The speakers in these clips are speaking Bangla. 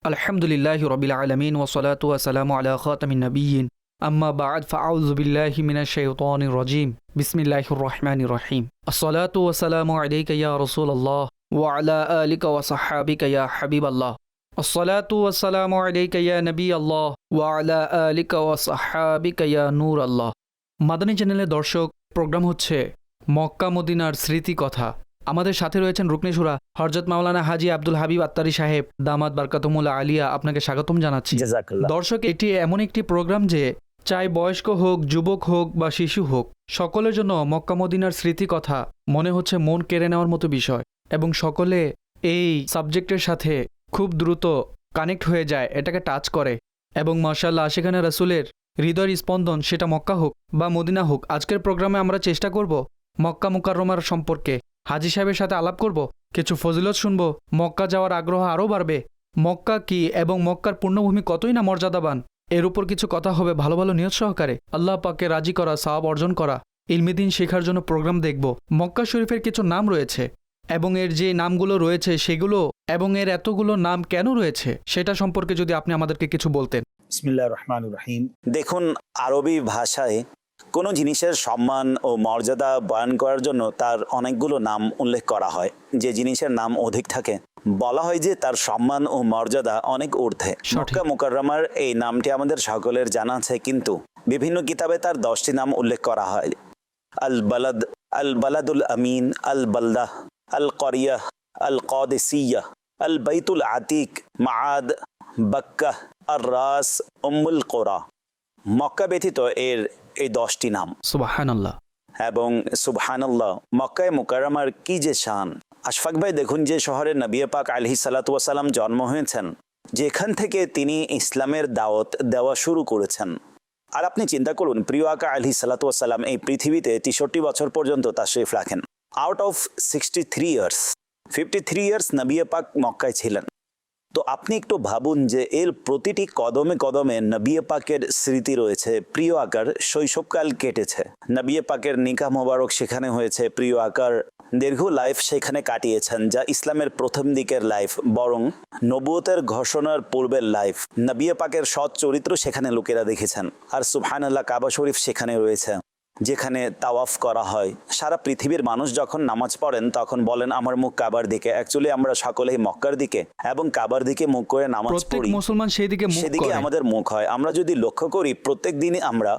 আলহামদুলিল্লাহি রাব্বিল আলামিন ওয়াসসালাতু ওয়াসসালামু আলা খাতামিন নাবিয়্যিন আম্মা বা'দ ফাআউযু বিল্লাহি মিনাশ শাইতানির রাজীম বিসমিল্লাহির রহমানির রহিম আসসালাতু ওয়াসসালামু আলাইকা ইয়া রাসূলুল্লাহ ওয়া আলা আলিকা ওয়া সাহহাবিকা ইয়া হাবিবাল্লাহ আসসালাতু ওয়াসসালামু আলাইকা ইয়া নবিয়াল্লাহ ওয়া আলা আলিকা ওয়া সাহহাবিকা ইয়া নূরাল্লাহ। মাদানী চ্যানেলের দর্শক, প্রোগ্রাম হচ্ছে মক্কা মদিনার স্মৃতি কথা। আমাদের সাথে রয়েছেন রুকনে শুরা হযরত মাওলানা হাজী আব্দুল হাবিব আত্তারি সাহেব, দামাত বারকাতুমুল আলিয়া। আপনাকে স্বাগতম জানাচ্ছি। দর্শক, এটি এমন একটি প্রোগ্রাম যে চাই বয়স্ক হোক, যুবক হোক বা শিশু হোক, সকলের জন্য মক্কা মদিনার স্মৃতি কথা মনে হচ্ছে মন কেড়ে নেওয়ার মতো বিষয়, এবং সকলে এই সাবজেক্টের সাথে খুব দ্রুত কানেক্ট হয়ে যায়, এটাকে টাচ করে, এবং মাশাআল্লাহ সেখানে রাসূলের হৃদয়ের স্পন্দন, সেটা মক্কা হোক বা মদিনা হোক। আজকের প্রোগ্রামে আমরা চেষ্টা করব মক্কা মুকাররমার সম্পর্কে হাজী সাহেবের সাথে আলাপ করব, কিছু ফজিলত শুনব, মক্কা যাওয়ার আগ্রহ আরও বাড়বে, মক্কা কি এবং মক্কার পূর্ণভূমি কতই না মর্যাদাবান, এর উপর কিছু কথা হবে ভালো ভালো নিয়ত সহকারে। আল্লাহ পাককে রাজি করা, সওয়াব অর্জন করা, ইলমিদ্দিন শেখার জন্য প্রোগ্রাম দেখব। মক্কা শরীফের কিছু নাম রয়েছে, এবং এর যে নামগুলো রয়েছে সেগুলো, এবং এর এতগুলো নাম কেন রয়েছে সেটা সম্পর্কে যদি আপনি আমাদেরকে কিছু বলতেন। বিসমিল্লাহির রহমানির রহিম। দেখুন, আরবি ভাষায় কোনো জিনিসের সম্মান ও মর্যাদা বয়ান করার জন্য তার অনেকগুলো নাম উল্লেখ করা হয়। যে জিনিসের নাম অধিক থাকে বলা হয় যে তার সম্মান ও মর্যাদা অনেক ঊর্ধ্বে। মক্কা মুকাররমার এই নামটি আমাদের সকলের জানা আছে, কিন্তু বিভিন্ন কিতাবে তার 10টি নাম উল্লেখ করা হয়। আল বালাদ, আল বালাদুল আমিন, আল বালদাহ, আল করিয়াহ, আল কদিসিয়াহ, আল বাইতুল আতিক, মাআদ, বাক্কাহ, আর রাস, উম্মুল কোরা। মক্কা ব্যতীত এর এই 10টি নাম। সুবহানাল্লাহ এবং সুবহানাল্লাহ, মক্কায় মুকাররমার কি যে শান। আশফাক ভাই, দেখুন যে শহরে নবী পাক আলাইহিস সালাতু ওয়াস সালাম জন্ম হয়েছেন, যেখান থেকে তিনি ইসলামের দাওয়াত দেওয়া শুরু করেছেন। আর আপনি চিন্তা করুন, প্রিয় আকা আলাইহিস সালাতু ওয়াস সালাম এই পৃথিবীতে 63 বছর পর্যন্ত তাশরীফ রাখেন। আউট অফ 63 ইয়ার্স, 53 ইয়ার্স নবী পাক মক্কায় ছিলেন। তো আপনি একটু ভাবুন যে এর প্রতিটি কদমে কদমে নবী পাকের স্মৃতি রয়েছে। প্রিয় আকার শৈশবকাল কেটেছে, নবী পাকের নিকাহ মোবারক সেখানে হয়েছে, প্রিয় আকার দীর্ঘ লাইফ সেখানে কাটিয়েছেন, যা ইসলামের প্রথম দিকের লাইফ, বরং নবুয়তের ঘোষণার পূর্বের লাইফ। নবী পাকের সৎ চরিত্র সেখানে লোকেরা দেখেছেন। আর সুবহানাল্লাহ, কাবা শরীফ সেখানে রয়েছে, যেখানে তাওয়াফ করা হয়। সারা পৃথিবীর মানুষ যখন নামাজ পড়েন তখন বলেন আমার মুখ কাবার দিকে। অ্যাকচুয়ালি আমরা সকলেই মক্কার দিকে এবং কাবার দিকে মুখ করে নামাজ পড়ি। মুসলমান সেদিকে আমাদের মুখ হয়। আমরা যদি লক্ষ্য করি, প্রত্যেক দিনই আমরা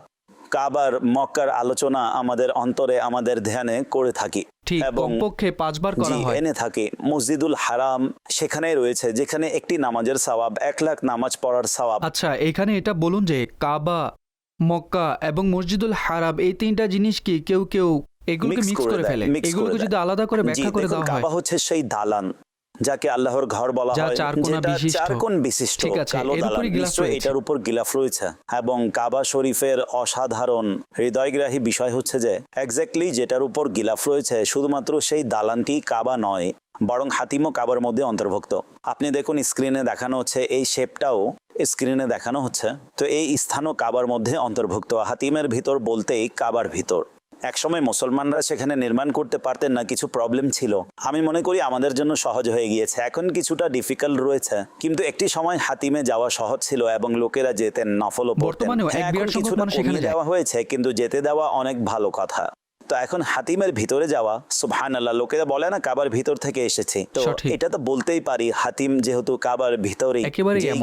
কাবার, মক্কার আলোচনা আমাদের অন্তরে, আমাদের ধ্যানে করে থাকি, এবং কমপক্ষে 5 বার করা হয়, এনে থাকি। মসজিদুল হারাম সেখানে রয়েছে, যেখানে একটি নামাজের সওয়াব 1 লাখ নামাজ পড়ার সওয়াব। আচ্ছা, এখানে এটা বলুন যে কাবা, মক্কা এবং মসজিদুল হারাম, এই 3টা জিনিস কি কেউ এগুলোকে মিক্স করে ফেলে? এগুলোকে যদি আলাদা করে ব্যাখ্যা করে দেওয়া হয়, কাবা হচ্ছে সেই দালান যাকে আল্লাহর ঘর বলা হয়, যেটা 4 কোণ বিশিষ্ট, কালো দালান, এটার উপর গিলাফ রয়েছে। এবং কাবা শরীফের অসাধারণ হৃদয়গ্রাহী বিষয় হচ্ছে যে এক্স্যাক্টলি যেটার উপর গিলাফ রয়েছে, শুধুমাত্র সেই দালানটি কাবা নয়, বরং হাতিমও কাবার মধ্যে অন্তর্ভুক্ত। আপনি দেখুন, স্ক্রিনে দেখানো হচ্ছে, এই শেপটাও স্ক্রিনে দেখানো হচ্ছে। তো এই স্থানও কাবার মধ্যে অন্তর্ভুক্ত। হাতিমের ভিতর বলতেই কাবার ভিতর। একসময় মুসলমানরা সেখানে নির্মাণ করতে পারতেন না, কিছু প্রবলেম ছিল। আমি মনে করি আমাদের জন্য সহজ হয়ে গিয়েছে, এখন কিছুটা ডিফিকাল্ট রয়েছে, কিন্তু একটি সময় হাতিমে যাওয়া সহজ ছিল এবং লোকেরা যেতেন, নফলও পড়তেন। কিছুটা কমিয়ে দেওয়া হয়েছে, কিন্তু যেতে দেওয়া অনেক ভালো কথা। তো এখন হাতিমের ভিতরে যাওয়া, সুবহানাল্লাহ, লোকেরা বলে না কাবার ভিতর থেকে এসেছে, তো এটা তো বলতেই পারি, হাতিম যেহেতু কাবার ভিতরে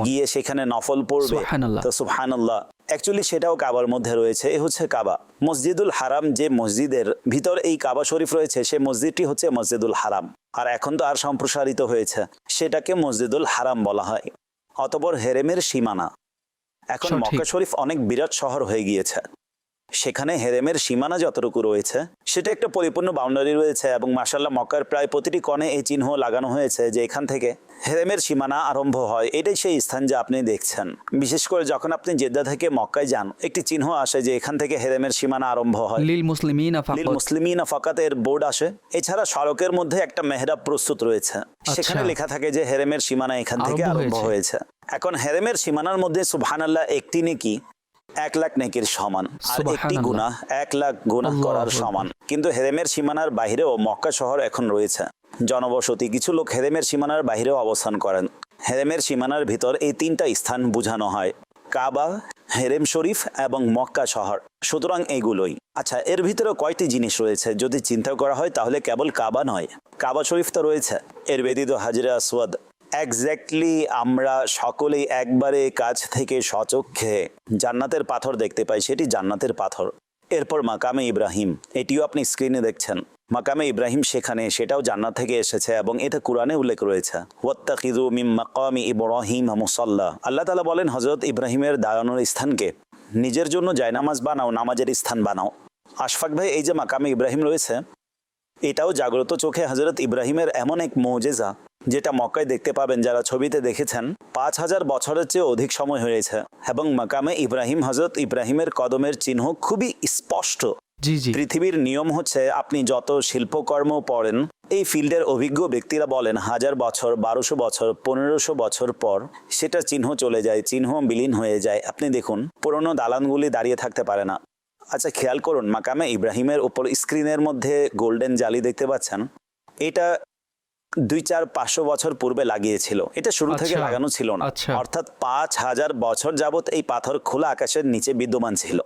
গিয়ে সেখানে নফল পড়বে, তো সুবহানাল্লাহ, অ্যাকচুয়ালি সেটাও কাবার মধ্যে রয়েছে। এ হচ্ছে কাবা। মসজিদুল হারাম, যে মসজিদের ভিতর এই কাবা শরীফ রয়েছে, সে মসজিদটি হচ্ছে মসজিদুল হারাম। আর এখন তো আর সম্প্রসারিত হয়েছে, সেটাকে মসজিদুল হারাম বলা হয়। অতঃপর হেরেমের সীমানা, এখন মক্কা শরীফ অনেক বিরাট শহর হয়ে গিয়েছে, সেখানে হেরেমের সীমানা যতটুকু রয়েছে সেটা একটা পরিপূর্ণ বাউন্ডারি রয়েছে, এবং মাশাআল্লাহ মক্কার প্রায় প্রতিটি কোণে এই চিহ্ন লাগানো হয়েছে যে এখান থেকে হেরেমের সীমানা আরম্ভ হয়। এটাই সেই স্থান যা আপনি দেখছেন। বিশেষ করে যখন আপনি জেদ্দা থেকে মক্কায় যান, একটি চিহ্ন আসে যে এখান থেকে হেরেমের সীমানা আরম্ভ হয়। লিল মুসলিমিনা ফাকাত এর বোর্ড আসে। এছাড়া সড়কের মধ্যে একটা মেহরাব প্রস্তুত রয়েছে, সেখানে লেখা থাকে যে হেরেমের সীমানা এখান থেকে আরম্ভ হয়েছে। এখন হেরেমের সীমানার মধ্যে সুবহানাল্লাহ একটি নেকি 1 লাখ নেকির সমান, আর একটি গুনাহ 1 লাখ গুনাহ করার সমান। কিন্তু হেরেমের সীমানার বাহিরেও মক্কা শহর এখন রয়েছে জনবসতি। কিছু লোক হেরেমের সীমানার বাহিরেও অবস্থান করেন। হেরেমের সীমানার ভিতর এই তিনটা স্থান বোঝানো হয়, কাবা, হেরেম শরীফ এবং মক্কা শহর। সুতরাং এগুলোই। আচ্ছা, এর ভিতরে কয়টি জিনিস রয়েছে যদি চিন্তা করা হয় তাহলে কেবল কাবা নয়, কাবা শরীফ তো রয়েছে, এর ব্যতীত হাজরে আসওয়াদ। এক্স্যাক্টলি আমরা সকলেই একবারে কাছ থেকে সচক্ষে জান্নাতের পাথর দেখতে পাই, সেটি জান্নাতের পাথর। এরপর মাকামে ইব্রাহিম, এটিও আপনি স্ক্রিনে দেখছেন। মাকামে ইব্রাহিম সেখানে, সেটাও জান্নাত থেকে এসেছে এবং এটা কুরআনে উল্লেখ রয়েছে, ওয়াত্তাখিযু মিন মাকামি ইব্রাহিম মুসাল্লা। আল্লাহ তাআলা বলেন হযরত ইব্রাহিমের দাঁড়ানোর স্থানকে নিজের জন্য জায়নামাজ বানাও, নামাজের স্থান বানাও। আশফাক ভাই, এই যে মাকামে ইব্রাহিম রয়েছে, এটাও জাগ্রত চোখে হযরত ইব্রাহিমের এমন এক মুজিজা যেটা মক্কায় দেখতে পাবেন, যারা ছবিতে দেখেছেন। 5000 বছরের চেয়ে অধিক সময় হয়েছে এবং মাকামে ইব্রাহিম, হযরত ইব্রাহিমের কদমের চিহ্ন খুবই স্পষ্ট। পৃথিবীর নিয়ম হচ্ছে, আপনি যত শিল্পকর্ম পড়েন, এই ফিল্ডের অভিজ্ঞ ব্যক্তিরা বলেন 1000 বছর, 1200 বছর, 1500 বছর পর সেটা চিহ্ন চলে যায়, চিহ্ন বিলীন হয়ে যায়। আপনি দেখুন, পুরনো দালানগুলি দাঁড়িয়ে থাকতে পারে না। আচ্ছা, খেয়াল করুন, মাকামে ইব্রাহিমের উপর স্ক্রিনের মধ্যে গোল্ডেন জালি দেখতে পাচ্ছেন, এটা 200-500 বছর পূর্বে লাগিয়েছিল, এটা শুরু থেকে লাগানো ছিল না। অর্থাৎ 5000 বছর যাবত এই পাথর খোলা আকাশের নিচে বিদ্যমান ছিল।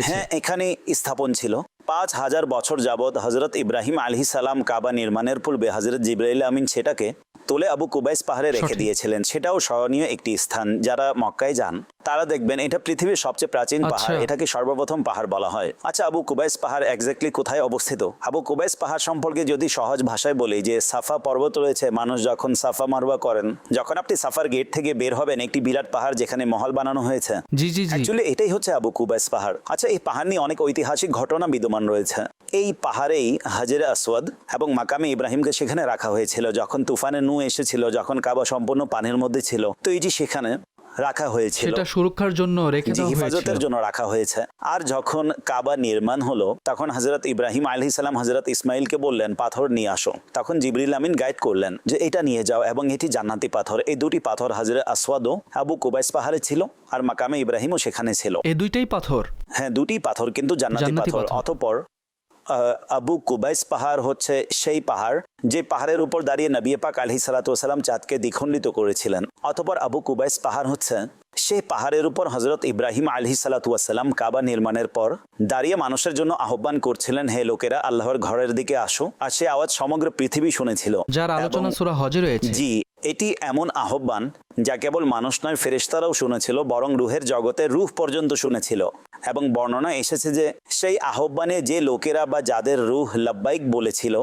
হ্যাঁ, এখানে স্থাপন ছিল। 5000 বছর যাবত হযরত ইব্রাহিম আলাইহিস সালাম কাবা নির্মাণের পূর্বে হযরত জিবরাইল আমিন সেটাকে তুলে আবু কুবাইস পাহাড়ে রেখে দিয়েছিলেন। সেটাও স্মরণীয় একটি স্থান। যারা মক্কায় যান তারা দেখবেন এটা পৃথিবীর সবচেয়ে প্রাচীন পাহাড়, এটাকে সর্বপ্রথম পাহাড় বলা হয়। আচ্ছা, আবু কুবাইস পাহাড় এক্স্যাক্টলি কোথায় অবস্থিত? আবু কুবাইস পাহাড় সম্পর্কে যদি সহজ ভাষায় বলি, যে সাফা পর্বত রয়েছে, মানুষ যখন সাফা মারওয়া করেন, যখন আপনি সাফার গেট থেকে বের হবেন, একটি বিরাট পাহাড় যেখানে মহল বানানো হয়েছে, অ্যাকচুয়ালি এটাই হচ্ছে আবু কুবাইস পাহাড়। আচ্ছা, এই পাহাড় নিয়ে অনেক ঐতিহাসিক ঘটনা বিদ্যমান রয়েছে। এই পাহাড়েই হাজরে আসওয়াদ এবং মাকামে ইব্রাহিমকে সেখানে রাখা হয়েছিল যখন তুফানে নূহ এসেছিল, যখন কাবা সম্পূর্ণ পানির মধ্যে ছিল। তো এই যে সেখানে রাখা হয়েছিল, সেটা সুরক্ষার জন্য রেখে দেওয়া হয়েছিল, হেফাজতের জন্য রাখা হয়েছে। আর যখন কাবা নির্মাণ হলো, তখন হযরত ইব্রাহিম আলাইহিস সালাম হযরত ইসমাইলকে বললেন পাথর নিয়ে আসো। তখন জিবরিল আমিন গাইড করলেন যে এটা নিয়ে যাও, এবং এটি জান্নাতি পাথর। এই দুটি পাথর হাজরে আসওয়াদও আবু কুবাইস পাহাড়ে ছিল, আর মাকামে ইব্রাহিমও সেখানে ছিল। এই দুইটাই পাথর? হ্যাঁ, দুটি পাথর, কিন্তু জান্নাতি পাথর। অতঃপর আবু কুবাইস পাহাড় হচ্ছে সেই পাহাড় যে পাহাড়ের উপর দাঁড়িয়ে নবী পাক আলাইহিস সালাতু ওয়াস সালাম চাঁদকে দ্বিখণ্ডিত করেছিলেন। অতঃপর আবু কুবাইস পাহাড় হচ্ছে সেই পাহাড়ের উপর হযরত ইব্রাহিম আলাইহিস সালাতু ওয়াস সালাম কাবা নির্মাণের পর দাঁড়িয়ে মানুষের জন্য আহ্বান করছিলেন, হে লোকেরা, আল্লাহর ঘরের দিকে আসো। আর সেই আওয়াজ সমগ্র পৃথিবী শুনেছিল, যার আলোচনা সূরা হজে রয়েছে। জি, এটি এমন আহ্বান যা কেবল মানুষ নয়, ফেরেশতারাও শুনেছিল, বরং রুহের জগতে রূহ পর্যন্ত শুনেছিল। এবং বর্ণনা এসেছে যে সেই আহ্বানে যে লোকেরা বা যাদের রূহ লাব্বাইক বলেছিল,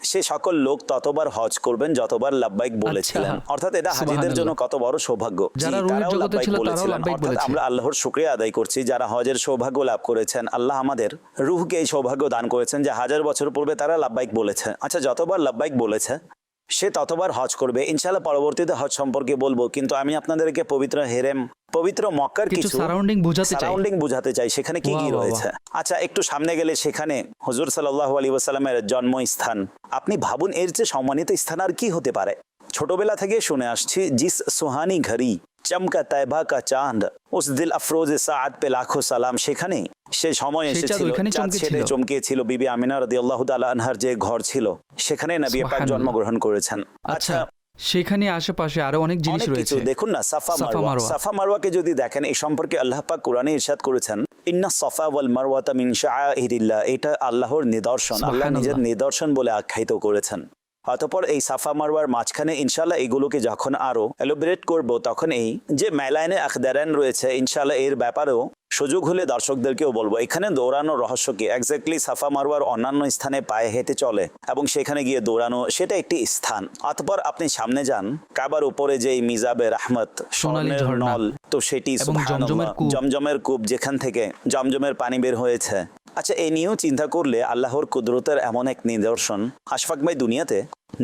সে সকল লোক ততবার হজ করবেন যতবার লাব্বাইক বলেছিলেন। অর্থাৎ এটা হাজীদের জন্য কত বড় সৌভাগ্য। তারাও লাব্বাইক বলেছিলেন। অর্থাৎ আমরা আল্লাহর শুকরিয়া আদায় করছি যারা হজের সৌভাগ্য লাভ করেছেন। আল্লাহ আমাদের রূহকে এই সৌভাগ্য দান করেছেন যে 1000 বছর পূর্বে তারা লাব্বাইক বলেছে। আচ্ছা, যতবার লাব্বাইক বলেছে সে ততবার হজ করবে। ইনশাআল্লাহ পরবর্তীতে হজ সম্পর্কে বলবো, কিন্তু আমি আপনাদেরকে পবিত্র হেরেম, পবিত্র মক্কার কিছু সারাউন্ডিং বোঝাতে চাই সেখানে কি কি রয়েছে। আচ্ছা, একটু সামনে গেলে সেখানে হুজুর সাল্লাল্লাহু আলাইহি ওয়াসাল্লামের জন্মস্থান। আপনি ভাবুন, এর যে সম্মানিত স্থান আর কি হতে পারে। ছোটবেলা থেকে শুনে আসছি, জিস সুহানি ঘড়ি চমকা তাইবা কা চাঁদ উস দিল আফরোজ সাআদ পে লাখো সালাম। সেখানে সে সময় এসেছিল, চাঁদ ছেড়ে চমকেছিল। বিবি আমিনা রাদিয়াল্লাহু তাআলা আনহার যে ঘর ছিল, সেখানে নবী পাক জন্মগ্রহণ করেছেন। আচ্ছা, সেখানে আশেপাশে আরো অনেক জিনিস রয়েছে। দেখুন না, সাফা মারওয়া। সাফা মারওয়াকে যদি দেখেন, এই সম্পর্কে আল্লাহ পাক কোরআনে ইরশাদ করেছেন, ইন্না সাফা ওয়াল মারওয়াতা মিন শাআইরিল্লাহ। এটা আল্লাহর নিদর্শন, আল্লাহ নিজের নিদর্শন বলে আখ্যায়িত করেছেন। অতঃপর এই সাফা মারওয়ার মাঝখানে ইনশাআল্লাহ এগুলোকে যখন আরো এলোবরেট করব, তখন এই যে মেলায়নে আখদারান রয়েছে, ইনশাআল্লাহ এর ব্যাপারেও সুযোগ হলে দর্শকদেরকেও বলবো। এখানে দৌড়ানোর রহস্য কি? এক্স্যাক্টলি সাফা মারওয়ার অন্যান্য স্থানে পায়ে হেঁটে চলে এবং সেখানে গিয়ে দৌড়ানো, সেটা একটি স্থান। অতঃপর আপনি সামনে যান, কাবার উপরে যে মিজাবে রাহমত সোনালী নল, তো সেটি সুবহানাল্লাহ, জমজমের কূপ যেখান থেকে জমজমের পানি বের হয়েছে। আচ্ছা, এই নিয়েও চিন্তা করলে আল্লাহর কুদরতের এমন এক নিদর্শন। আশফাক ভাই, দুনিয়াতে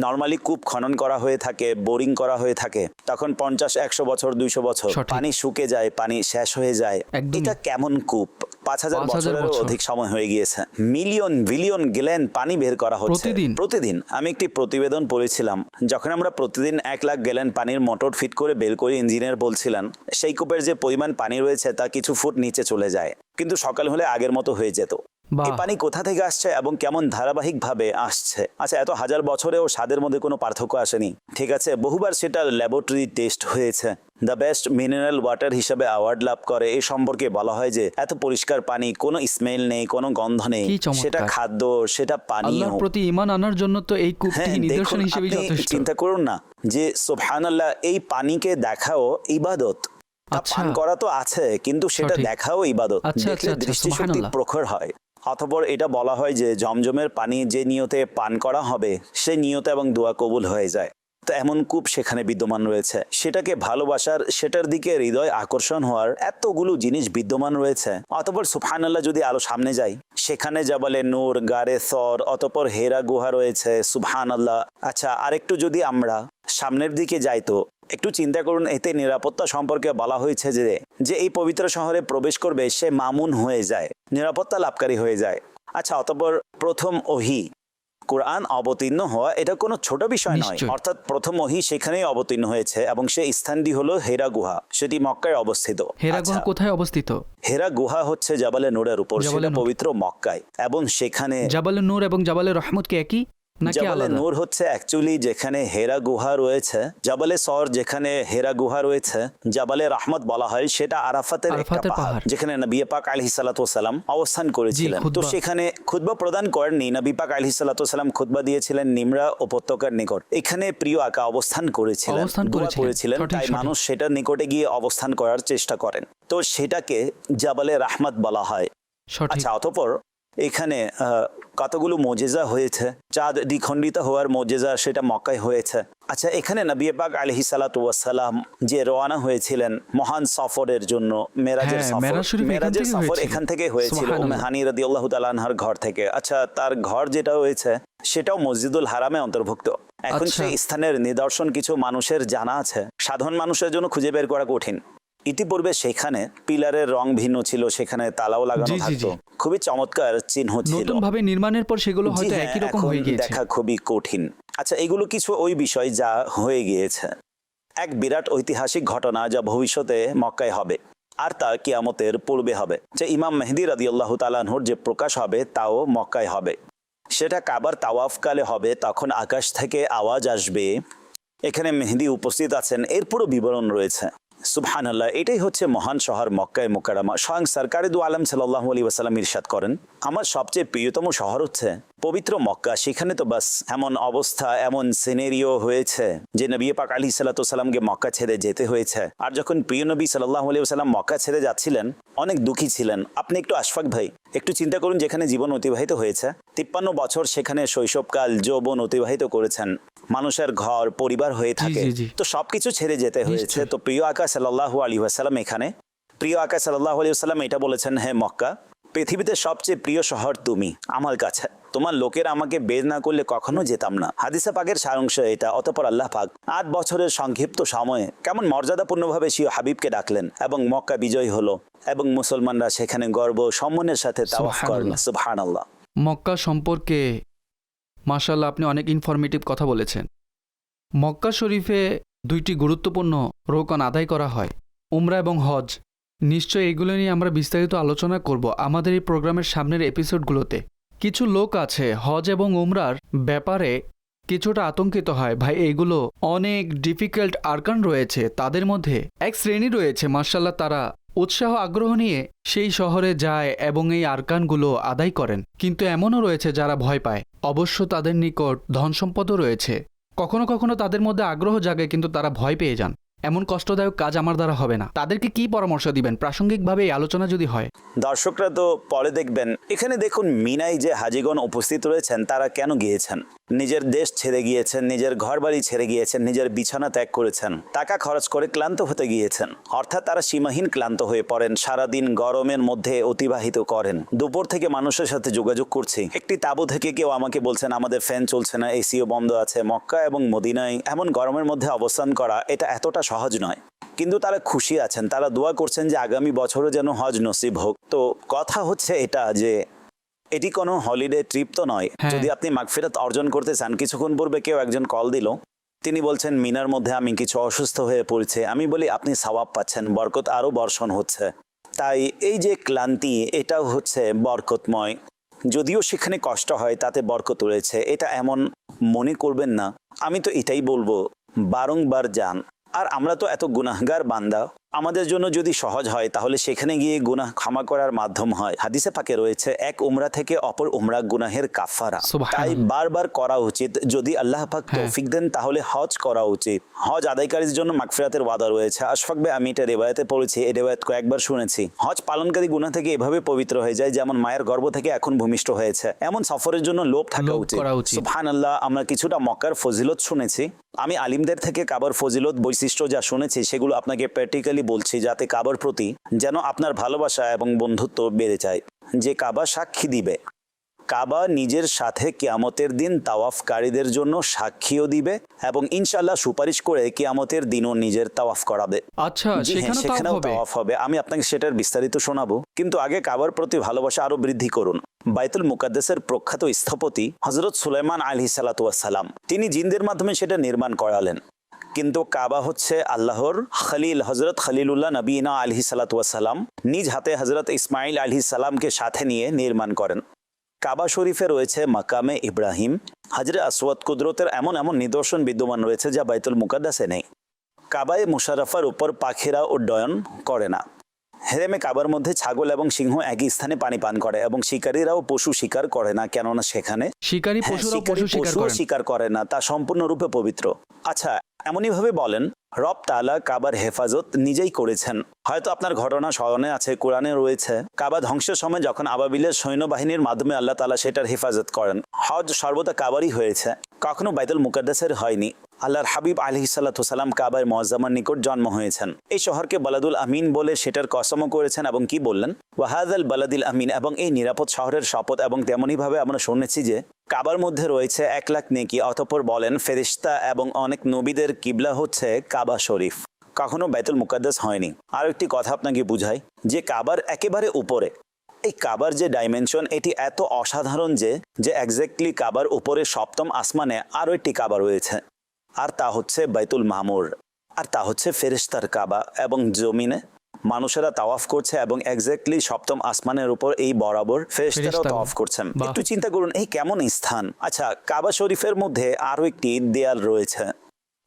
নরমালি কূপ খনন করা হয়ে থাকে, বোরিং করা হয়ে থাকে, তখন 50-100 বছর 200 বছর পানি শুকে যায়, পানি শেষ হয়ে যায়। এটা কেমন কূপ? 5000 বছরেরও অধিক সময় হয়ে গিয়েছে। মিলিয়ন বিলিয়ন গ্যালন পানি বের করা হচ্ছে প্রতিদিন। আমি একটি প্রতিবেদন পড়েছিলাম, যখন আমরা প্রতিদিন 1 লাখ গ্যালন পানির মোটর ফিট করে বের করি, ইঞ্জিনিয়ার বলছিলেন সেই কূপের যে পরিমাণ পানি রয়েছে তা কিছু ফুট নিচে চলে যায়, কিন্তু সকাল হলে আগের মতো হয়ে যেত। এই পানি কোথা থেকে আসছে এবং কেমন ধারাবাহিকভাবে আসছে? আচ্ছা, এত হাজার বছরেও স্বাদের মধ্যে কোনো পার্থক্য আসেনি, ঠিক আছে। বহুবার সেটা ল্যাবরেটরি টেস্ট হয়েছে, দ্য বেস্ট মিনারেল ওয়াটার হিসাবে অ্যাওয়ার্ড লাভ করে। এই সম্পর্কে বলা হয় যে এত পরিষ্কার পানি, কোনো স্মেল নেই, কোনো গন্ধ নেই, সেটা খাদ্য, সেটা পানি। আল্লাহর প্রতি ঈমান আনার জন্য তো এই কূপটি নিদর্শন হিসেবে যথেষ্ট। চিন্তা করুন না যে সুবহানাল্লাহ, এই পানিকে দেখাও ইবাদত। পান করা তো আছে, কিন্তু সেটা দেখাও ইবাদত। দেখলে দৃষ্টিশক্তি প্রখর হয়। অতঃপর এটা বলা হয় যে জমজমের পানি যে নিয়তে পান করা হবে, সে নিয়ত এবং দোয়া কবুল হয়ে যায়। তো এমন কূপ সেখানে বিদ্যমান রয়েছে, সেটাকে ভালোবাসার, সেটার দিকে হৃদয় আকর্ষণ হওয়ার এতগুলো জিনিস বিদ্যমান রয়েছে। অতঃপর সুবহানাল্লাহ যদি আরো সামনে যাই, সেখানে জাবালে নূর, গারে সর, অতঃপর হেরা গুহা রয়েছে। সুবহানাল্লাহ। আচ্ছা, আরেকটু যদি আমরা সামনের দিকে যাই তো একটু চিন্তা করুন, এতে নিরাপত্তা সম্পর্কে বলা হয়েছে যে এই পবিত্র শহরে প্রবেশ করবে সে মামুন হয়ে যায়, নিরাপত্তা লাভকারী হয়ে যায়। আচ্ছা, অতঃপর প্রথম ওহী কোরআন অবতীর্ণ হওয়া এটা কোনো ছোট বিষয় নয়। অর্থাৎ প্রথম ওহী সেখানেই অবতীর্ণ হয়েছে এবং সেই স্থানটি হলো হেরা গুহা, সেটি মক্কায় অবস্থিত। হেরা গুহা কোথায় অবস্থিত? হেরা গুহা হচ্ছে জাবালে নূরের উপর, সেটা পবিত্র মক্কায়। এবং সেখানে জাবালে নূর এবং জাবালে রহমত কি একই? জাবালে নূর হচ্ছে অ্যাকচুয়ালি যেখানে হেরা গুহা রয়েছে, জাবালে সর যেখানে হেরা গুহা রয়েছে, জাবালে রহমত বলা হয়, সেটা আরাফাতের একটা পাহাড় যেখানে নবী পাক আলাইহিস সালাতু ওয়াস সালাম অবস্থান করেছিলেন। তো সেখানে খুতবা প্রদান করেননি, নবী পাক আলাইহিস সালাতু ওয়াস সালাম খুতবা দিয়েছিলেন নিমরা উপত্যকার নিকট। এখানে প্রিয় আকা অবস্থান করেছিলেন, তাই মানুষ সেটার নিকটে গিয়ে অবস্থান করার চেষ্টা করেন। তো সেটাকে জাবালে রহমত বলা হয়। আচ্ছা, অতঃপর এখানে কতগুলো মুজিজা হয়েছে, চাঁদ দ্বিখণ্ডিত হওয়ার মুজিজা সেটা মক্কায় হয়েছে। আচ্ছা, এখানে নবী পাক আলাইহিস সালাতু ওয়াস সালাম যে রওনা হয়েছিলেন মহান সফরের জন্য, মেরাজের সফর এখান থেকে হয়েছিল, উম্মে হানি রাদিয়াল্লাহু তাআলা আনহার ঘর থেকে। আচ্ছা, তার ঘর যেটা হয়েছে সেটাও মসজিদুল হারামে অন্তর্ভুক্ত। এখন সেই স্থানের নিদর্শন কিছু মানুষের জানা আছে, সাধারণ মানুষের জন্য খুঁজে বের করা কঠিন। ইতিপূর্বে সেখানে পিলারের রং ভিন্ন ছিল, সেখানে তালাও লাগানো থাকতো, খুবই চমৎকার চিহ্ন ছিল। নতুন ভাবে নির্মাণের পর সেগুলো হয়তো একই রকম হয়ে গিয়েছে, দেখা খুবই কঠিন। আচ্ছা, এগুলো কিছু ওই বিষয় যা হয়ে গিয়েছে। এক বিরাট ঐতিহাসিক ঘটনা যা ভবিষ্যতে মক্কায় হবে, আর তা কিয়ামতের পূর্বে হবে। যে ইমাম মেহেদী রাদিয়াল্লাহু তাআলা আনহুর যে প্রকাশ হবে তাও মক্কায় হবে। সেটা কাবার তাওয়াফকালে হবে। তখন আকাশ থেকে আওয়াজ আসবে, এখানে মেহেদী উপস্থিত আছেন, এর পুরো বিবরণ রয়েছে। সুবহানাল্লাহ। এটাই হচ্ছে মহান শহর মক্কায়ে মুকাররমা। স্বয়ং সরকারে দু আলম সাল্লাল্লাহু আলাইহি ওয়াসাল্লাম ইরশাদ করেন, আমার সবচেয়ে প্রিয়তম শহর হচ্ছে পবিত্র মক্কা। সেখানে তো বাস এমন অবস্থা, এমন সিনারিও হয়েছে যে নবী পাক আলাইহিস সালাতু ওয়াসাল্লামকে মক্কা ছেড়ে যেতে হয়েছে। আর যখন প্রিয় নবী সাল্লাল্লাহু আলাইহি ওয়াসাল্লাম মক্কা ছেড়ে যাচ্ছিলেন, অনেক দুঃখী ছিলেন। আপনি একটু আশফাক ভাই একটু চিন্তা করুন, যেখানে জীবন অতিবাহিত হয়েছে 53 বছর, সেখানে শৈশবকাল যৌবন অতিবাহিত করেছেন, মানুষের ঘর পরিবার হয়ে থাকে, তো সবকিছু ছেড়ে যেতে হয়েছে। তো প্রিয় আকা সাল্লাল্লাহু আলাইহি ওয়াসাল্লাম এখানে, প্রিয় আকা সাল্লাল্লাহু আলাইহি ওয়াসাল্লাম এটা বলেছেন, হে মক্কা, পৃথিবীতে সবচেয়ে প্রিয় শহর তুমি আমার কাছে, তোমার লোকেরা আমাকে বের না করলে কখনো যেতাম না। হাদিসে পাকের সারাংশ এটা। অতঃপর আল্লাহ পাক 8 বছরের সংক্ষিপ্ত সময়ে কেমন মর্যাদাপূর্ণভাবে সেই হাবিবকে ডাকলেন এবং মক্কা বিজয় হলো এবং মুসলমানরা সেখানে গর্ব সম্মানের সাথে তাওয়াফ করলেন। সুবহানাল্লাহ। মক্কা সম্পর্কে মাশাআল্লাহ আপনি অনেক ইনফরমেটিভ কথা বলেছেন। মক্কা শরীফে 2টি গুরুত্বপূর্ণ রোকন আদায় করা হয়, উমরা এবং হজ। নিশ্চয় এগুলো নিয়ে আমরা বিস্তারিত আলোচনা করব আমাদের এই প্রোগ্রামের সামনের এপিসোডগুলোতে। কিছু লোক আছে হজ এবং উমরার ব্যাপারে কিছুটা আতঙ্কিত হয়, ভাই এগুলো অনেক ডিফিকাল্ট আরকান রয়েছে। তাদের মধ্যে এক শ্রেণী রয়েছে মাশাআল্লাহ, তারা উৎসাহ আগ্রহ নিয়ে সেই শহরে যায় এবং এই আরকানগুলো আদায় করেন। কিন্তু এমনও রয়েছে যারা ভয় পায়। অবশ্য তাদের নিকট ধন সম্পদও রয়েছে, কখনো কখনো তাদের মধ্যে আগ্রহ জাগে কিন্তু তারা ভয় পেয়ে যান। এমন কষ্টদায়ক কাজ আমার দ্বারা হবে না। তাদেরকে কি পরামর্শ দিবেন প্রাসঙ্গিকভাবে এই আলোচনা যদি হয়? দর্শকরা তো পরে দেখবেন। এখানে দেখুন মিনায় যে হাজিগণ উপস্থিত রয়েছেন তারা কেন গিয়েছেন? নিজের দেশ ছেড়ে গিয়েছেন, নিজের ঘর বাড়ি ছেড়ে গিয়েছেন, নিজের বিছানা ত্যাগ করেছেন, টাকা খরচ করে ক্লান্ত হতে গিয়েছেন। অর্থাৎ তারা সীমাহীন ক্লান্ত হয়ে পড়েন, সারাদিন গরমের মধ্যে অতিবাহিত করেন। দুপুর থেকে মানুষের সাথে যোগাযোগ করছি, একটি তাঁবু থেকে কেউ আমাকে বলছেন আমাদের ফ্যান চলছে না, এসিও বন্ধ আছে। মক্কা এবং মদিনায় এমন গরমের মধ্যে অবস্থান করা এটা এতটা সহজ নয়, কিন্তু তারা খুশি আছেন। তারা দোয়া করছেন যে আগামী বছরও যেন হজ নসিব হোক। তো কথা হচ্ছে এটা যে এটি কোনো হলিডে ট্রিপ তো নয়। যদি আপনি মাগফিরাত অর্জন করতে চান, কিছুক্ষণ পূর্বে কেউ একজন কল দিল, তিনি বলছেন মিনার মধ্যে আমি কিছু অসুস্থ হয়ে পড়েছে। আমি বলি আপনি সওয়াব পাচ্ছেন, বরকত আরো বর্ষণ হচ্ছে। তাই এই যে ক্লান্তি এটাও হচ্ছে বরকতময়। যদিও সেখানে কষ্ট হয় তাতে বরকত রয়েছে, এটা এমন মনে করবেন না। আমি তো এটাই বলবো, বারংবার যান। আর আমরা তো এত গুনাহগার বান্দা, আমাদের জন্য যদি সহজ হয় তাহলে সেখানে গিয়ে গুনাহ ক্ষমা করার মাধ্যম হয়। হাদিসে পাকে রয়েছে এক উমরা থেকে অপর উমরা গুনাহের কাফারা। তাই বারবার করা উচিত। যদি আল্লাহ পাক তৌফিক দেন তাহলে হজ করা উচিত। হজ আদায়কারীর জন্য মাগফিরাতের ওয়াদা রয়েছে। আশফাক ভাই, আমি এটা রিওয়ায়াতে পড়েছি, এই রিওয়ায়াত কয়েকবার শুনেছি। হজ পালনকারী গুনাহ থেকে এভাবে পবিত্র হয়ে যায় যেমন মায়ের গর্ভ থেকে এখন ভূমিষ্ঠ হয়েছে। এমন সফরের জন্য লোভ থাকা উচিত। সুবহানাল্লাহ। আমরা কিছুটা মক্কার ফজিলত শুনেছি। আমি আলিমদের থেকে কাবার ফজিলত বৈশিষ্ট্য যা শুনেছি সেগুলো আপনাকে প্র্যাকটিক্যালি বলছি, যাতে কাবার প্রতি যেন আপনার ভালোবাসা এবং বন্ধুত্ব বেড়ে যায়। যে কাবা সাক্ষী দিবে, কাবা নিজের সাথে কিয়ামতের দিন তাওয়াফকারীদের জন্য সাক্ষীও দিবে এবং ইনশাআল্লাহ সুপারিশ করে কিয়ামতের দিনও নিজের তাওয়াফ করাবে। আচ্ছা, সেখানেও তাওয়াফ হবে। আমি আপনাকে সেটার বিস্তারিত শোনাবো, কিন্তু আগে কাবার প্রতি ভালোবাসা আরো বৃদ্ধি করুন। বাইতুল মুকাদ্দাসের প্রখ্যাত স্থপতি হযরত সুলাইমান আলাইহিস সালাতু ওয়াস সালাম, তিনি জিনদের মাধ্যমে সেটা নির্মাণ করালেন। কিন্তু কাবা হচ্ছে আল্লাহর খলিল হযরত খলিলুল্লাহ নবীনা আলাইহিস সালাতু ওয়াস সালাম নিজ হাতে হযরত ইসমাইল আলাইহিস সালামকে সাথে নিয়ে নির্মাণ করেন। কাবা শরীফে রয়েছে মাকামে ইব্রাহিম, হাজরে আসওয়াদ, কুদরতের এমন এমন নিদর্শন বিদ্যমান রয়েছে যা বাইতুল মুকাদ্দাসে নেই। কাবায়ে মুশাররফার উপর পাখিরা উড্ডয়ন করে না। হেরেমে কাবার মধ্যে ছাগল এবং সিংহ একই স্থানে পানি পান করে এবং শিকারীরাও পশু শিকার করে না, কেননা সেখানে শিকারী পশু শিকার করে না, তা সম্পূর্ণরূপে পবিত্র। আচ্ছা, এমনই ভাবে বলেন রব তাআলা কাবার হেফাজত নিজেই করেছেন। হয়তো আপনার ঘটনা স্মরণে আছে, কোরআনে রয়েছে কাবা ধ্বংসের সময় যখন আবাবিলের সৈন্যবাহিনীর মাধ্যমে আল্লাহ তাআলা সেটার হেফাজত করেন। হজ সর্বদা কাবারই হয়েছে, কখনো বাইতুল মুকাদ্দাসের হয়নি। আল্লাহর হাবিব আলাইহিস সালাতু ওয়াস সালাম কাবার মুআজ্জামার নিকট জন্ম হয়েছেন। এই শহরকে বালাদুল আমিন বলে সেটার কসমও করেছেন এবং কি বললেন, ওয়াহাদাল বালাদিল আমিন, এবং এই নিরাপদ শহরের শপথ। এবং তেমনই ভাবে আমরা শুনেছি যে কাবার মধ্যে রয়েছে 1 লাখ নেকি। অতঃপর বলেন ফেরেশতা এবং অনেক নবীদের কিবলা হচ্ছে কাবা শরীফ, কখনো বাইতুল মুকাদ্দাস হয়নি। আর একটি কথা আপনাকে বুঝাই যে কাবার একেবারে উপরে এই কাবার যে ডাইমেনশন, এটি এত অসাধারণ যে এক্স্যাক্টলি কাবার উপরে 7ম আসমানে আরও একটি কাবা রয়েছে, আর তা হচ্ছে বাইতুল মামুর, আর তা হচ্ছে ফেরেশতার কাবা। এবং জমিনে মানুষেরা তাওয়াফ করছে এবং এক্স্যাক্টলি 7ম আসমানের উপর এই বরাবর ফেরেশতারাও তাওয়াফ করছেন। একটু চিন্তা করুন এই কেমন স্থান। আচ্ছা, কাবা শরীফের মধ্যে আরও একটি দেয়াল রয়েছে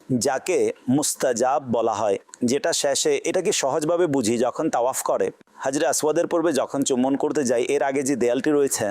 যাকে মুস্তাজাব বলা হয়, যেটা শেষে, এটাকে সহজভাবে বুঝি, যখন তাওয়াফ করে হাজরে আসওয়াদের পূর্বে যখন চুম্বন করতে যায় এর আগে যে দেয়ালটি রয়েছে,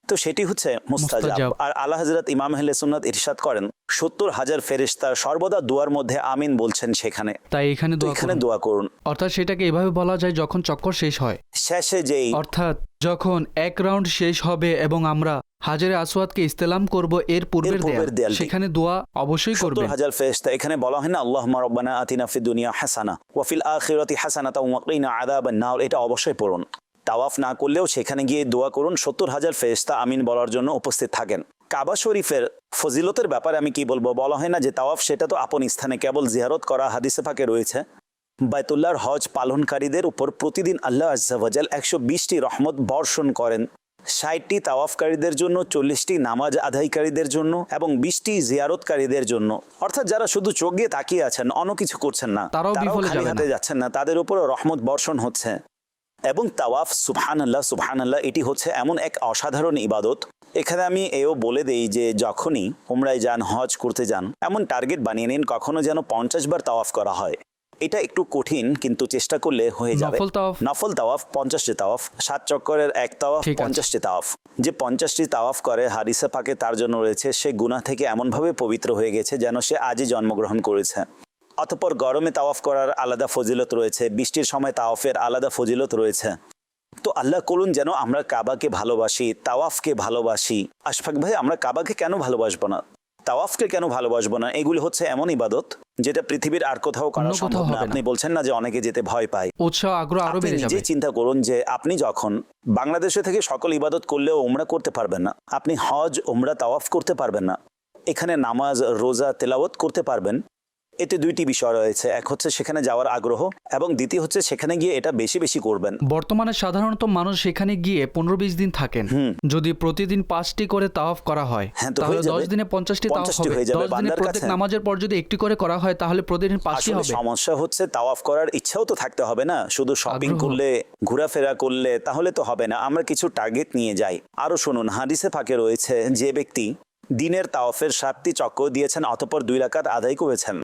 তো সেটি হচ্ছে মুস্তাজাব। আর আলা হযরত ইমাম আহলে সুন্নাত ইরশাদ করেন 70,000 ফেরেশতা সর্বদা দুয়ার মধ্যে আমিন বলছেন সেখানে, তাই এখানে দোয়া করুন। অর্থাৎ সেটাকে এভাবে বলা যায় যখন চক্কর শেষ হয়, শেষে যেই, অর্থাৎ যখন এক রাউন্ড শেষ হবে এবং আমরা হাজরে আসওয়াদকে ইস্তেলাম করব এর পূর্বের দেয়াল, সেখানে দোয়া অবশ্যই করবেন। 70,000 ফেরেশতা। এখানে বলা হয় না আল্লাহুম্মা রাব্বানা আতিনা ফিদ দুনিয়া হাসানা ওয়া ফিল আখিরাতি হাসানাতাও ওয়া কিনা আযাবান নার, এটা অবশ্যই পড়ুন। তাওয়াফ না করলেও সেখানে গিয়ে দোয়া করুন। 70,000 ফেরেশতা আমিন বলার জন্য উপস্থিত থাকেন। কাবা শরীফের ফজিলতের ব্যাপারে আমি কি বলবো, বলা হয় না যে তাওয়াফ সেটা তো আপন স্থানে কেবল জিয়ারত করা, হাদিসে পাকে রয়েছে বাইতুল্লাহর হজ পালনকারীদের উপর প্রতিদিন আল্লাহ আজ্জা ওয়া জাল 120টি রহমত বর্ষণ করেন। 60টি তাওয়াফকারীদের জন্য, 40টি নামাজ আদায়কারীদের জন্য এবং 20টি জিয়ারতকারীদের জন্য। অর্থাৎ যারা শুধু চোখ দিয়ে তাকিয়ে আছেন, অন্য কিছু করছেন না, তারাও খালি হাতে যাচ্ছেন না, তাদের উপরও রহমত বর্ষণ হচ্ছে। এবং তাওয়াফ, সুবহানাল্লাহ সুবহানাল্লাহ, এটি হচ্ছে এমন এক অসাধারণ ইবাদত। এখানে আমি এও বলে দেই যে যখনই উমরায় যান, হজ করতে যান, এমন টার্গেট বানিয়ে নিন কখনো যেন 50 বার তাওয়াফ করা হয়। এটা একটু কঠিন, কিন্তু চেষ্টা করলে হয়ে যাবে। নফল তাওয়াফ 50টি তাওয়াফ, 7 চক্করের 1 তাওয়াফ 50টি তাওয়াফ। যে 50টি তাওয়াফ করে হাদিসে পাকে তার জন্য রয়েছে সে গুনাহ থেকে এমনভাবে পবিত্র হয়ে গেছে যেন সে আজই জন্মগ্রহণ করেছে। অতঃপর গরমে তাওয়াফ করার আলাদা ফজিলত রয়েছে, বৃষ্টির সময় তাওয়াফের আলাদা ফজিলত রয়েছে। তো আল্লাহ করুন যেন আমরা কাবাকে ভালোবাসি, তাওয়াফকে ভালোবাসি। আশফাক ভাই, আমরা কাবাকে কেন ভালোবাসবো না, তাওয়াফকে কেন ভালোবাসবো না? এগুলি হচ্ছে এমন ইবাদত যেটা পৃথিবীর আর কোথাও করা সম্ভব না। আপনি বলছেন না যে অনেকে যেতে ভয় পায়, উৎসাহ আগ্রহ আরো বেড়ে যাবে। নিজে চিন্তা করুন যে আপনি যখন বাংলাদেশে থেকে সকল ইবাদত করলেও উমরা করতে পারবেন না, আপনি হজ, উমরা, তাওয়াফ করতে পারবেন না, এখানে নামাজ, রোজা, তেলাওয়াত করতে পারবেন, এতে দুইটি বিষয় রয়েছে, এক হচ্ছে সেখানে যাওয়ার আগ্রহ এবং দ্বিতীয় হচ্ছে সেখানে গিয়ে এটা বেশি বেশি করবেন। বর্তমানে সাধারণত মানুষ সেখানে গিয়ে 15-20 দিন থাকেন। যদি প্রতিদিন 5টি করে তাওয়াফ করা হয় তাহলে 10 দিনে 50টি তাওয়াফ হবে। 10 দিনে প্রত্যেক নামাজের পর যদি একটি করে করা হয় তাহলে প্রতিদিন 5টি হবে। সমস্যা হচ্ছে তাওয়াফ করার ইচ্ছাও তো থাকতে হবে না, শুধু শপিং করলে ঘোরাফেরা করলে তাহলে তো হবে না। আমরা কিছু টার্গেট নিয়ে যাই। আরো শুনুন, হাদিসে পাকে রয়েছে যে ব্যক্তি দিনের তাওয়াফের 7টি চক্কর দিয়েছেন অতঃপর 2 রাকাত আদায় করেছেন,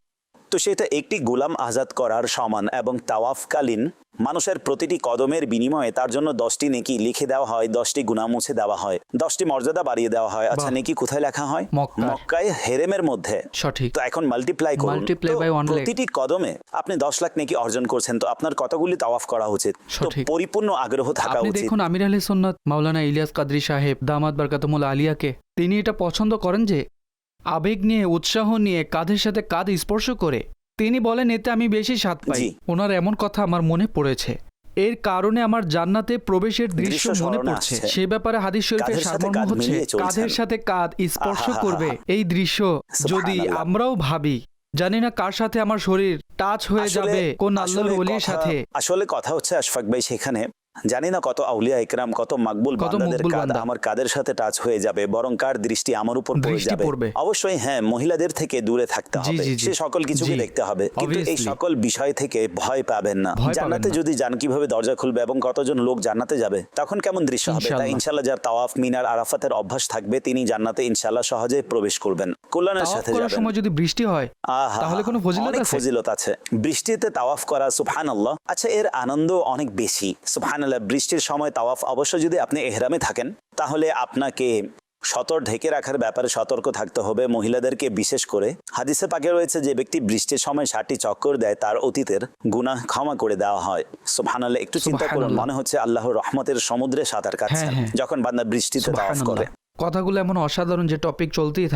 তো সেটা একটি গোলাম আজাদ করার সমান এবং তাওয়াফকালীন মানুষের প্রতিটি কদমের বিনিময়ে তার জন্য 10টি নেকি লিখে দেওয়া হয়, 10টি গুনাহ মুছে দেওয়া হয়, 10টি মর্যাদা বাড়িয়ে দেওয়া হয়। আচ্ছা, নেকি কোথায় লেখা হয়? মক্কায় হেরেমের মধ্যে। সঠিক। তো এখন মাল্টিপ্লাই করুন, প্রতিটি কদমে আপনি 10 লাখ নেকি অর্জন করছেন, তো আপনার কতগুলি তাওয়াফ করা উচিত? তো পরিপূর্ণ আগ্রহ থাকা উচিত। আপনি দেখুন আমির আহলে সুন্নাত মাওলানা ইলিয়াস কাদরি সাহেব দামাত বারকাতুল আলিয়াকে, তিনি এটা পছন্দ করেন যে আবেগ নিয়ে, উৎসাহ নিয়ে, কাঁধের সাথে কাঁধ স্পর্শ করে তিনি বলেন এতে আমি বেশি স্বাদ পাই। ওনার এমন কথা আমার মনে পড়েছে, এর কারণে আমার জান্নাতে প্রবেশের দৃশ্য মনে পড়ছে। সে ব্যাপারে হাদিস শরীফের সারমর্ম হচ্ছে কাঁধের সাথে কাঁধ স্পর্শ করবে এই দৃশ্য যদি আমরাও ভাবি, জানি না কার সাথে আমার শরীর টাচ হয়ে যাবে, কোন আল্লাহর ওলির সাথে। আসলে কথা হচ্ছে আশফাক ভাই, সেখানে জানি না কত আউলিয়া ইকরাম, কত মাকবুল বান্দাদের কাঁধ আমার কাঁধের সাথে টাচ হয়ে যাবে, বরং কার দৃষ্টি আমার উপর পড়ে যাবে। অবশ্যই হ্যাঁ, মহিলাদের থেকে দূরে থাকতে হবে, সে সকল কিছুকে দেখতে হবে, কিন্তু এই সকল বিষয় থেকে ভয় পাবেন না। জান্নাতে যদি যান, কিভাবে দরজা খুলবে এবং কতজন লোক জান্নাতে যাবে, তখন কেমন দৃশ্য হবে। তাই ইনশাআল্লাহ যার তাওয়াফ, মিনার, আরাফাতের অভ্যাস থাকবে তিনি জান্নাতে ইনশাআল্লাহ সহজে প্রবেশ করবেন, কল্যাণের সাথে যাবেন। সময় যদি বৃষ্টি হয় তাহলে কোনো ফজিলত আছে বৃষ্টিতে তাওয়াফ করা, সুবহানাল্লাহ। আচ্ছা, এর আনন্দ অনেক বেশি, সুবহানাল্লাহ। বৃষ্টির সময় তাওয়াফ, অবশ্য যদি আপনি ইহরামে থাকেন তাহলে আপনাকে সতর ঢেকে রাখার ব্যাপারে সতর্ক থাকতে হবে, মহিলাদেরকে বিশেষ করে। হাদিসে পাকে রয়েছে যে ব্যক্তি বৃষ্টির সময় 7টি চক্কর দেয় তার অতীতের গুনাহ ক্ষমা করে দেওয়া হয়। সুবহানাল্লাহ। একটু চিন্তা করুন, মনে হচ্ছে আল্লাহর রহমতের সমুদ্রে সাঁতার কাটছেন যখন বান্দা বৃষ্টিতে তাওয়াফ করে। কথাগুলো এমন অসাধারণ যে টপিক চলতেই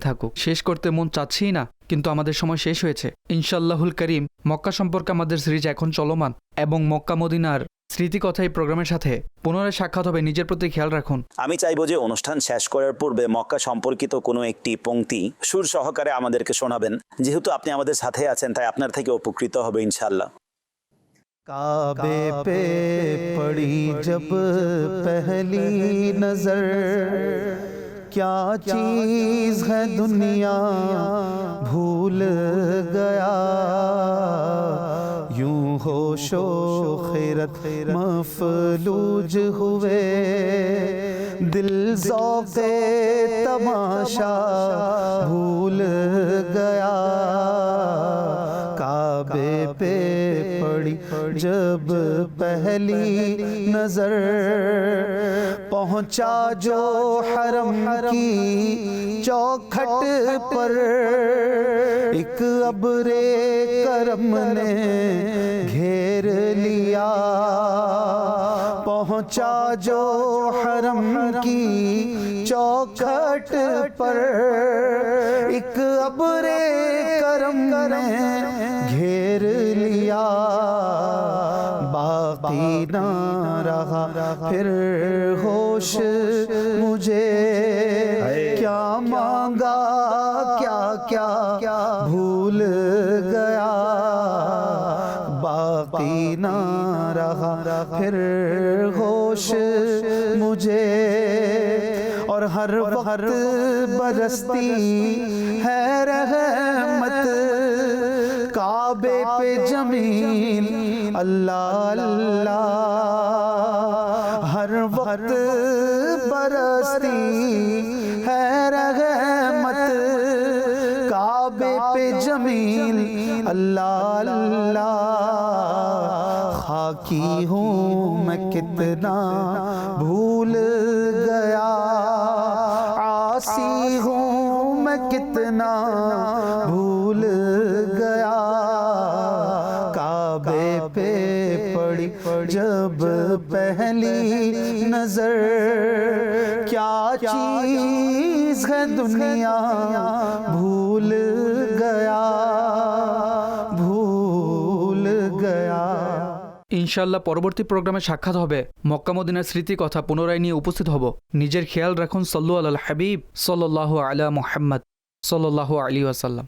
থাকুক, শেষ করতে মন চাচ্ছেই না, কিন্তু আমাদের সময় শেষ হয়েছে। ইনশাআল্লাহুল করিম মক্কা সম্পর্কে আমাদের সিরিজ এখন চলমান এবং মক্কা মদিনার স্মৃতি কথা এই প্রোগ্রামের সাথে পুনরায় সাক্ষাৎ হবে। নিজের প্রতি খেয়াল রাখুন। আমি চাইবো যে অনুষ্ঠান শেষ করার পূর্বে মক্কা সম্পর্কিত কোনো একটি পংক্তি সুর সহকারে আমাদেরকে শোনাবেন। যেহেতু আপনি আমাদের সাথে আছেন তাই আপনার থেকে উপকৃত হবে ইনশাআল্লাহ। काबे पे पड़ी जब पहली नजर, क्या चीज है दुनिया भूल गया, यूं होशो खैरत मफलूज हुए, दिल ज़ौक़े तमाशा भूल गया, काबे पे पड़ी जब पहली नजर, पहुंचा जो हरम की चौखट पर, एक अब्रे करम ने घेर लिया, पहुंचा जो हरम की चौखट पर, एक अब्रे करम ने घेर लिया, बाकी ना रहा फिर होश मुझे, क्या मांगा क्या क्या भूल गया, बाकी ना रहा फिर होश मुझे, और हर वक्त बरसती है रहमत, काबे पे जमीन अल्लाह अल्लाह, हर वक्त बरसती है रहमत, काबे पे जमीन अल्लाह अल्लाह, खाकी हूँ मैं कितना भूल गया, आसी हूँ मैं कितना भूल गया, काबे पे पड़ी जब पहली नजर, क्या चीज है दुनिया भूल गया। ইনশাআল্লাহ পরবর্তী প্রোগ্রামে সাক্ষাৎ হবে, মক্কা মদিনার স্মৃতি কথা পুনরায় নিয়ে উপস্থিত হব। নিজের খেয়াল রাখুন। সাল্লু আলাল হাবিব সাল্লাল্লাহু আলা মুহাম্মদ সাল্লাল্লাহু আলাইহি ওয়াসাল্লাম।